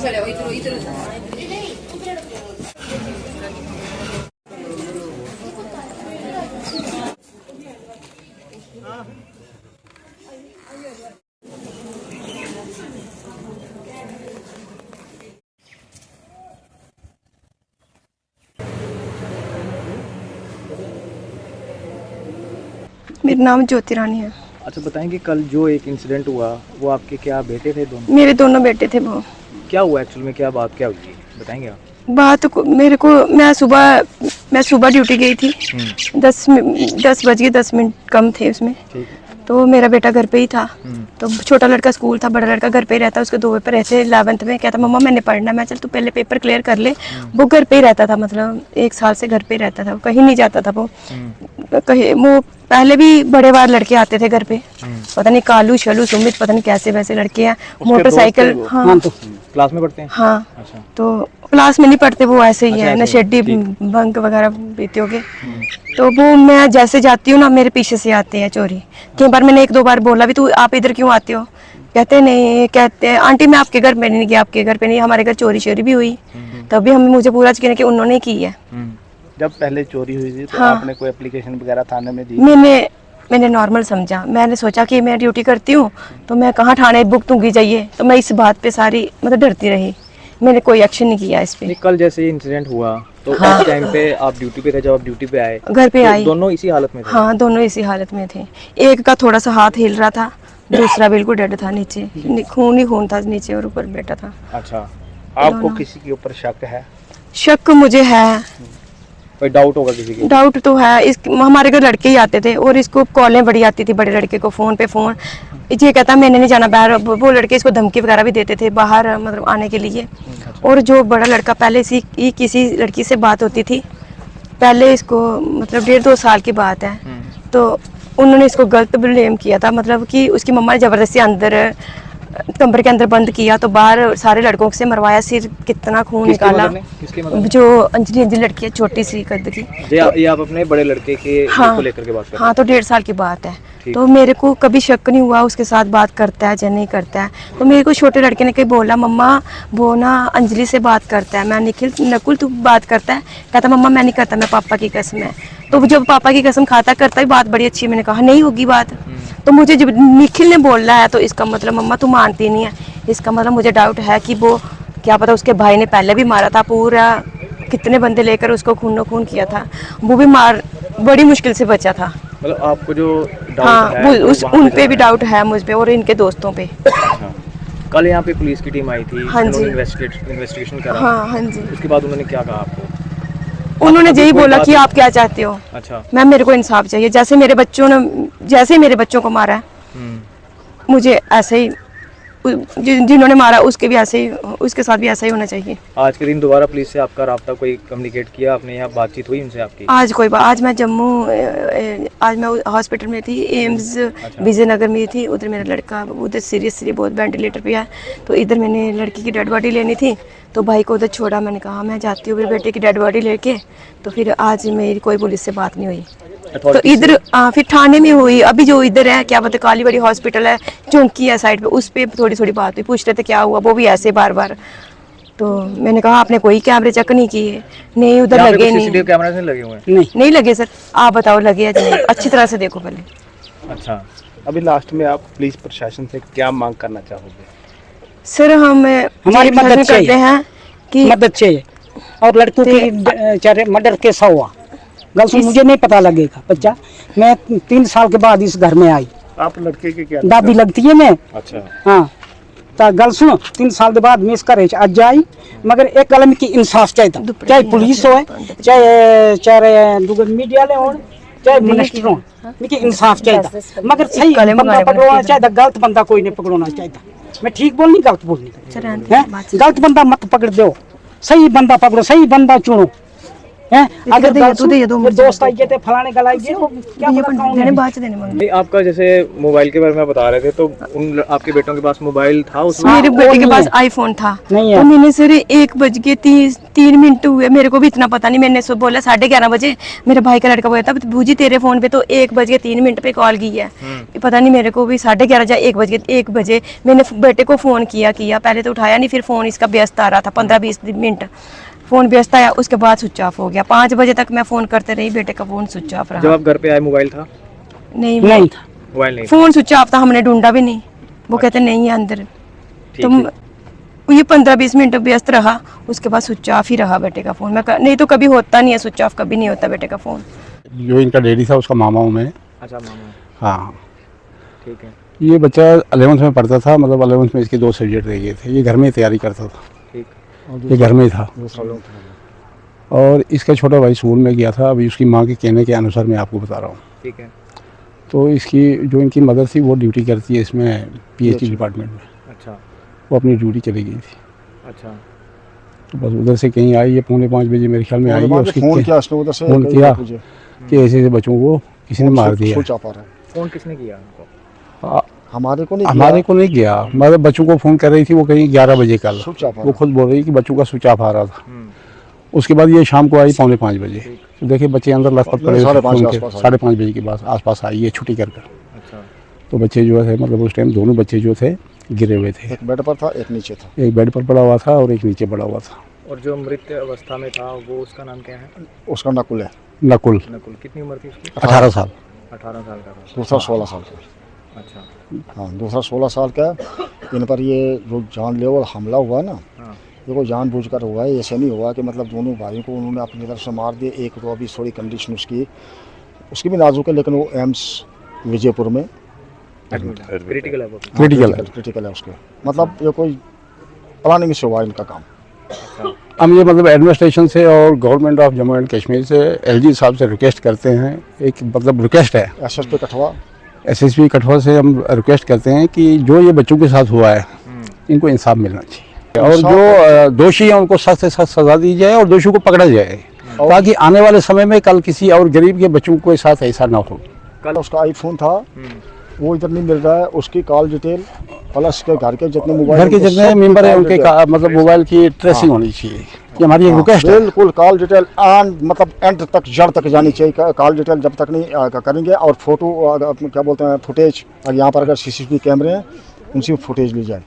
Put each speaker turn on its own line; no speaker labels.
मेरा नाम ज्योति रानी है।
अच्छा बताएंगे, कल जो एक इंसिडेंट हुआ वो आपके क्या बेटे थे दोनों?
मेरे दोनों बेटे थे। वो
क्या हुआ एक्चुअल में, क्या बात क्या हुई बताएंगे आप?
बात को मेरे को मैं सुबह ड्यूटी गई थी। 10:10 कम थे उसमें।
ठीक।
तो मेरा बेटा घर पे ही था। तो छोटा लड़का स्कूल था, बड़ा लड़का घर पे ही रहता। उसके 2 पेपर रहते 11th में। कहता मम्मा मैंने पढ़ना। मैं चल तू पहले पेपर क्लियर कर ले। वो घर पे ही रहता था, मतलब 1 साल से घर पे ही रहता था, कहीं नहीं जाता था वो। कहीं वो पहले भी बड़े बार लड़के आते थे घर पे, पता नहीं कालू शलू सुमित, पता नहीं कैसे वैसे लड़के हैं। मोटरसाइकिल। हाँ
तो क्लास में पढ़ते हैं?
हाँ।
अच्छा।
तो क्लास में नहीं पढ़ते वो, ऐसे ही है
अच्छा,
नशेड़ी बंक वगैरह पीते होगे। तो वो मैं जैसे जाती हूँ ना, मेरे पीछे से आते हैं चोरी। कई बार मैंने 1-2 बार बोला भी तू आप इधर क्यों आते हो? कहते नहीं, कहते आंटी मैं आपके घर पे नहीं गया, आपके घर पे नहीं, हमारे घर चोरी भी हुई। तभी हम मुझे पूरा यकीन है कि उन्होंने की है।
जब पहले चोरी हुई थी तो
हाँ।
आपने कोई एप्लीकेशन वगैरह थाने में दी?
मैंने नॉर्मल समझा। मैंने सोचा कि मैं ड्यूटी करती हूँ तो मैं कहाँ थाने बुक दूंगी जाइए। तो मैं इस बात पे सारी मतलब डरती रही, मैंने कोई एक्शन नहीं किया इस पे।
कल जैसे इंसिडेंट हुआ तो
हाँ।
उस टाइम पे आप ड्यूटी पे थे, जब आप ड्यूटी पे आए
घर पे
तो
आई।
दोनों इसी हालत में थे?
हाँ दोनों इसी हालत में थे। एक का थोड़ा सा हाथ हिल रहा था, दूसरा बिल्कुल डेड था, नीचे खून ही खून था नीचे और ऊपर बेटा था।
अच्छा, आपको किसी के ऊपर शक है?
शक मुझे है,
कोई डाउट होगा किसी के?
डाउट तो है। इस हमारे घर लड़के ही आते थे और इसको कॉलें बड़ी आती थी, बड़े लड़के को फ़ोन पे फ़ोन। ये कहता मैंने नहीं जाना बाहर। वो लड़के इसको धमकी वगैरह भी देते थे बाहर मतलब आने के लिए। और जो बड़ा लड़का पहले से ही किसी लड़की से बात होती थी पहले, इसको मतलब 1.5-2 साल की बात है। तो उन्होंने इसको गलत ब्लेम किया था, मतलब कि उसकी मम्मा ने ज़बरदस्ती अंदर कमरे के अंदर बंद किया, तो बाहर सारे लड़कों से मरवाया, सिर कितना खून निकाला। जो अंजलि लड़की है छोटी सी कद की।
ये आप अपने बड़े लड़के के को लेकर के बात कर रहे हैं?
हाँ तो 1.5 साल की बात है। तो मेरे को कभी शक नहीं हुआ उसके साथ बात करता है या नहीं करता है। तो मेरे को छोटे लड़के ने कहीं बोला मम्मा वो ना अंजलि से बात करता है। मैं नकुल तू बात करता है? कहता मम्मा मैं नहीं करता, मैं पापा की कसम है। तो जब पापा की कसम खाता करता है बात बड़ी अच्छी। मैंने कहा नहीं होगी बात। तो मुझे जब निखिल ने बोला है तो इसका मतलब मम्मा तू मानती नहीं है, इसका मतलब मुझे डाउट है कि वो क्या पता उसके भाई ने पहले भी मारा था, पूरा कितने बंदे लेकर उसको खूनो खून किया था, वो भी बड़ी मुश्किल से बचा था।
मतलब आपको जो डाउट
हाँ
है
उन पे भी डाउट है मुझ पे और इनके दोस्तों पे।
अच्छा। कल यहाँ पे पुलिस की टीम आई थी।
हाँ जी।
इन्वेस्टिगेशन करा।
हाँ जी।
उसके बाद उन्होंने क्या कहा आपको?
उन्होंने यही बोला कि आप क्या चाहते हो?
अच्छा।
मैम मेरे को इंसाफ चाहिए, जैसे मेरे बच्चों को मारा है मुझे ऐसे ही जिन्होंने मारा उसके भी ऐसे ही, उसके साथ भी ऐसा ही होना चाहिए।
आज के दिन दोबारा पुलिस से आपका राब्ता कोई कम्युनिकेट किया आपने, यहाँ बातचीत हुई उनसे आपकी?
आज मैं जम्मू, आज मैं हॉस्पिटल में थी, एम्स विजयनगर में थी। उधर मेरा लड़का उधर सीरियस बहुत वेंटिलेटर पे है। तो इधर मैंने लड़की की डेड बॉडी लेनी थी, तो भाई को उधर छोड़ा। मैंने कहा मैं जाती हूँ मेरे बेटे की डेड बॉडी लेके। तो फिर आज मेरी कोई पुलिस से बात नहीं हुई। तो इधर फिर थाने में हुई। अभी जो इधर है क्या पता कालीवाड़ी हॉस्पिटल है, चौंकी है साइड पे, उस पे थोड़ी बात हुई। पूछ रहे थे क्या हुआ, वो भी ऐसे बार। तो मैंने कहा आपने कोई कैमरे चेक नहीं किए? नहीं उधर लगे नहीं।
कैमरे नहीं लगे हुए?
नहीं लगे सर। आप बताओ लगे या नहीं, अच्छी तरह से देखो पहले।
अच्छा, अभी लास्ट में आप पुलिस प्रशासन से क्या मांग करना चाहोगे?
सर हमारी मदद करते हैं कि
मदद चाहिए। और लड़कों की मर्डर कैसा हुआ गर्ल्स मुझे नहीं पता लगेगा। बच्चा मैं 3 साल के बाद इस घर में आई।
आप लड़के के क्या
दादी लगती है मैं?
अच्छा।
हाँ तो गल सुनो, 3 साल के बाद मैं इस घर अज आई, मगर एक गल मिकी इंसाफ चाहिए, चाहे पुलिस हो चाहे मीडिया वाले हो चाहे मिनिस्टर हो, मिकी इंसाफ चाहिए। मगर सही बंदा पकड़ना चाहिए, गलत बंदा कोई नहीं पकड़ना चाहिए। मैं ठीक बोलनी गलत बोलनी? गलत बंदा मत पकड़ दो, सही बंदा पकड़ो, सही बंदा चुनो। हैं? अगर
दे,
गल
तू दे,
सुन,
दो
ये
मुझे
दोस्त आई गए थे फलाने गलाई गए वो क्या
ये
पता कौन
देने
है।
बाद से देने मांगे।
नहीं, आपका जैसे मोबाइल के बारे में बता रहे थे, तो उन आपके बेटों के पास मोबाइल था उस वक्त?
मेरे
वो
बेटे के
नहीं
पास
है।
आईफोन था।
नहीं है।
तो मैंने सर 1:03 हुए, मेरे को भी इतना पता नहीं, मैंने बोला 11:30 बजे मेरे भाई का लड़का बोला था बूजी तेरे फोन पे तो 1:03 पे कॉल की है। पता नहीं मेरे को भी 11:30 या 1 बजे मैंने बेटे को फोन किया पहले तो उठाया नहीं, फिर फोन इसका व्यस्त आ रहा था 15-20 मिनट फोन व्यस्त आया, उसके बाद स्विच ऑफ हो गया। 5 बजे तक मैं फोन करते रही, बेटे का फोन स्विच ऑफ
जब
रहा।
आप घर पे आए मोबाइल था?
नहीं
नहीं था।
मोबाइल नहीं था।
फोन स्विच ऑफ था, हमने ढूंढा भी नहीं, वो कहते नहीं है अंदर।
ठीक
तो
है।
ये 15-20 मिनट व्यस्त रहा, उसके बाद स्विच ऑफ ही रहा बेटे का फोन। नहीं तो कभी होता नहीं है स्विच ऑफ, कभी नहीं होता बेटे का फोन।
जो इनका डैडी था उसका मामा हूँ मैं।
अच्छा मामा,
हाँ,
ठीक है,
ये बच्चा 11th में पढ़ता था, मतलब 11th में इसके 2 सब्जेक्ट रह गए थे। ये घर में ही तैयारी करता था,
ठीक,
ये घर में ही था। और इसका छोटा भाई स्कूल में गया था। अभी उसकी माँ के कहने के अनुसार मैं आपको बता रहा हूँ।
ठीक है।
तो इसकी जो इनकी मदर थी वो ड्यूटी करती है इसमें PhD डिपार्टमेंट में।
अच्छा,
वो अपनी ड्यूटी चली गई थी।
अच्छा,
तो बस उधर से कहीं आई, ये 4:45 बजे मेरे ख्याल में आई है। उसकी
फोन किया उसने उधर से,
फोन
कई
किया
मुझे
कि ऐसे ऐसे बच्चों को किसी ने मार दिया।
सोच आ पा रहा है।
फोन किसने किया आपको?
हाँ,
हमारे को नहीं
हमारे को नहीं किया, मतलब बच्चों को फ़ोन कर रही थी वो कहीं 11 बजे कल।
स्विच ऑफ आ
वो खुद बोल रही कि बच्चों का स्विच ऑफ आ रहा था।
हम्म,
उसके बाद ये शाम को आई 4:45 बजे। तो देखिए बच्चे अंदर लथपथ पड़े,
5:30 के आसपास आई।
5:30 बजे के बाद आसपास आई है छुट्टी कर कर।
अच्छा,
तो बच्चे जो है मतलब उस टाइम दोनों बच्चे जो थे गिरे हुए थे।
एक बेड पर था, एक नीचे था।
एक बेड पर पड़ा हुआ था और एक नीचे पड़ा हुआ था।
और जो मृत अवस्था में था वो उसका नाम क्या है?
उसका नकुल है,
नकुल,
नकुल। कितनी उम्र थी उसकी?
18 साल।
18 साल का था।
दूसरा 16 साल का।
अच्छा,
हाँ, दूसरा 16 साल का। इन पर ये जो जानलेवा हमला हुआ ना,
हाँ,
ये कोई जानबूझकर हुआ है। ऐसे नहीं हुआ कि मतलब दोनों भाइयों को उन्होंने अपनी तरफ से मार दिए। एक तो अभी थोड़ी कंडीशन उसकी भी नाजुक है, लेकिन वो एम्स विजयपुर में
क्रिटिकल है वो।
क्रिटिकल है उसके। मतलब ये कोई प्लानिंग से हुआ इनका काम।
हम ये मतलब एडमिनिस्ट्रेशन से और government of Jammu and Kashmir से LG साहब से रिक्वेस्ट करते हैं, एक मतलब रिक्वेस्ट है
SSP कठुआ,
SSP कठुआ से हम रिक्वेस्ट करते हैं कि जो ये बच्चों के साथ हुआ है इनको इंसाफ मिलना चाहिए, और जो दोषी हैं उनको सख्त से सख्त सजा दी जाए और दोषियों को पकड़ा जाए, ताकि आने वाले समय में कल किसी और गरीब के बच्चों के साथ ऐसा ना हो।
कल उसका आईफोन था, वो इधर नहीं मिल रहा है। उसकी कॉल डिटेल प्लस के घर के जितने मोबाइल,
घर के जितने मेंबर हैं उनके मतलब मोबाइल की ट्रेसिंग होनी चाहिए। ये हमारी एक रिक्वेस्ट है।
बिल्कुल कॉल डिटेल मतलब एंड तक, जड़ तक जानी चाहिए। कॉल डिटेल जब तक नहीं करेंगे, और फोटो क्या बोलते हैं फुटेज, और यहाँ पर अगर CCTV कैमरे हैं उनसे फुटेज ली जाए।